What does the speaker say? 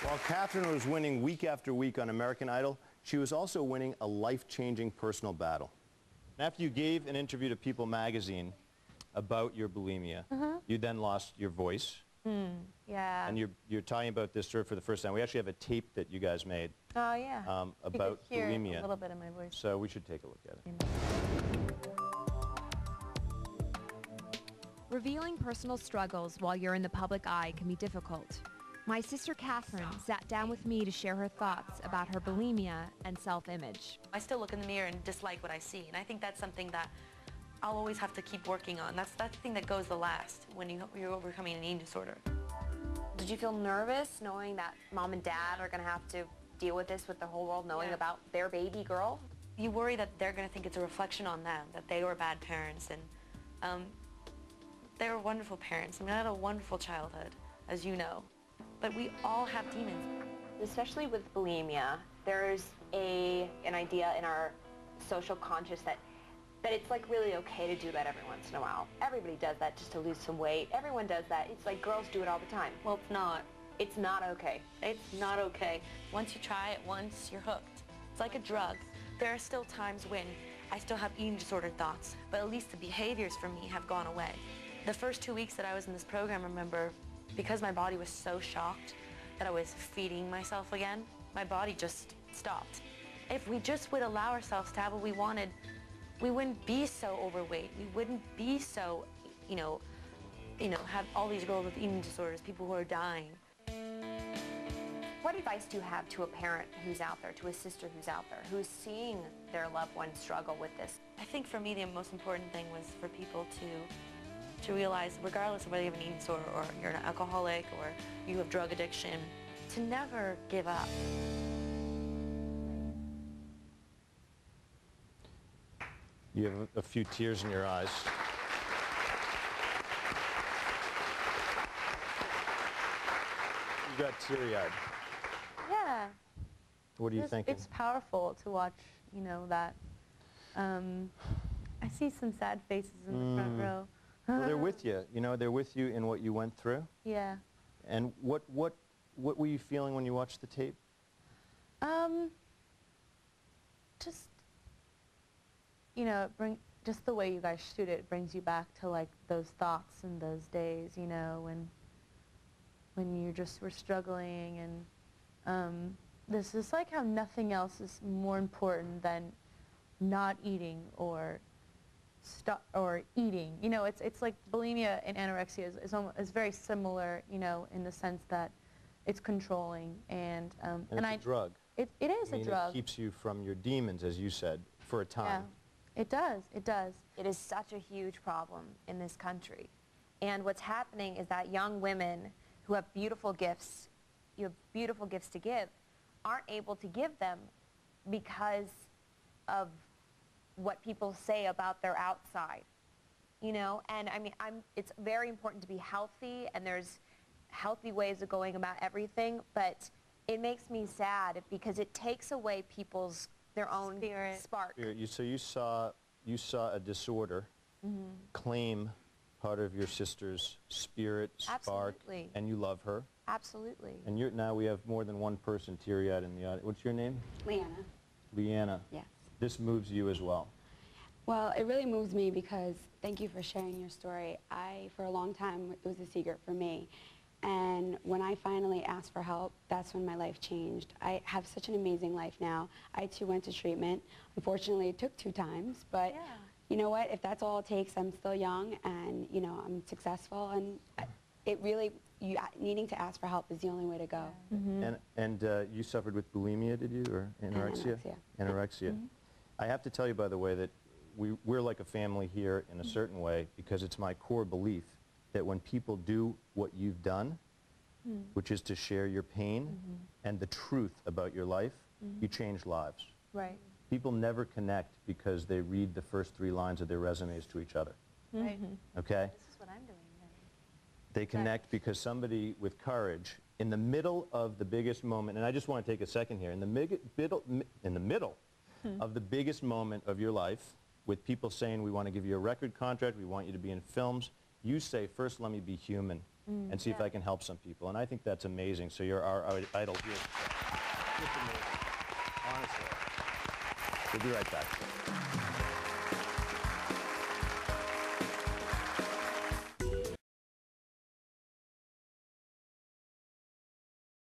While Katharine was winning week after week on American Idol, she was also winning a life-changing personal battle. After you gave an interview to People magazine about your bulimia, you then lost your voice. Yeah. And you're talking about this story for the first time. We actually have a tape that you guys made about you could hear bulimia. a little bit of my voice. So we should take a look at it. Revealing personal struggles while you're in the public eye can be difficult. My sister Katharine sat down with me to share her thoughts about her bulimia and self-image. I still look in the mirror and dislike what I see, and I think that's something that I'll always have to keep working on. That's the thing that goes the last when you're overcoming an eating disorder. Did you feel nervous knowing that mom and dad are going to have to deal with this with the whole world knowing about their baby girl? You worry that they're going to think it's a reflection on them, that they were bad parents, and they were wonderful parents. I mean, I had a wonderful childhood, as you know. But we all have demons. Especially with bulimia, there's an idea in our social conscious that it's like really okay to do that every once in a while. Everybody does that just to lose some weight. Everyone does that. It's like girls do it all the time. Well, it's not. It's not okay. It's not okay. Once you try it once, you're hooked. It's like a drug. There are still times when I still have eating disorder thoughts, but at least the behaviors for me have gone away. The first 2 weeks that I was in this program, remember, because my body was so shocked that I was feeding myself again, my body just stopped. If we just would allow ourselves to have what we wanted, we wouldn't be so overweight. We wouldn't be so, have all these girls with eating disorders, people who are dying. What advice do you have to a parent who's out there, to a sister who's out there, who's seeing their loved one struggle with this? I think for me the most important thing was for people to realize, regardless of whether you have an eating disorder or you're an alcoholic or you have drug addiction, to never give up. You have a few tears in your eyes. You got teary-eyed. Yeah. What are you thinking? It's powerful to watch, that. I see some sad faces in the front row. Well, they're with you. They're with you in what you went through. Yeah. And what were you feeling when you watched the tape? Just, just the way you guys shoot it brings you back to like those thoughts and those days, when you just were struggling, and this is like how nothing else is more important than not eating or eating. It's like bulimia and anorexia is very similar, in the sense that it's controlling and it's a drug. It is a drug. It keeps you from your demons, as you said, for a time. Yeah, it does. It does. It is such a huge problem in this country. And what's happening is that young women who have beautiful gifts, to give, aren't able to give them because of what people say about their outside, and I mean, it's very important to be healthy, and there's healthy ways of going about everything, but it makes me sad because it takes away their own spark. So you saw a disorder claim part of your sister's spirit, spark, Absolutely. and you love her. Absolutely. And now we have more than one person teary-eyed in the audience. What's your name? Leanna. Leanna. Yes. This moves you as well. Well, it really moves me because thank you for sharing your story. For a long time, it was a secret for me. And when I finally asked for help, that's when my life changed. I have such an amazing life now. I too went to treatment. Unfortunately, it took 2 times, but you know what? If that's all it takes, I'm still young and, I'm successful, and it really, needing to ask for help is the only way to go. And you suffered with bulimia, did you, or anorexia? Anorexia. I have to tell you, by the way, that we're like a family here in a certain way, because it's my core belief that when people do what you've done, which is to share your pain and the truth about your life, you change lives. Right. People never connect because they read the first 3 lines of their resumes to each other. Right. Okay? This is what I'm doing then. They connect because somebody with courage, in the middle of the biggest moment, and I just want to take a second here, in the middle of the biggest moment of your life, with people saying, we want to give you a record contract, we want you to be in films, you say, first let me be human. and see if I can help some people. And I think that's amazing. So you're our idol here. Just amazing. Honestly. We'll be right back.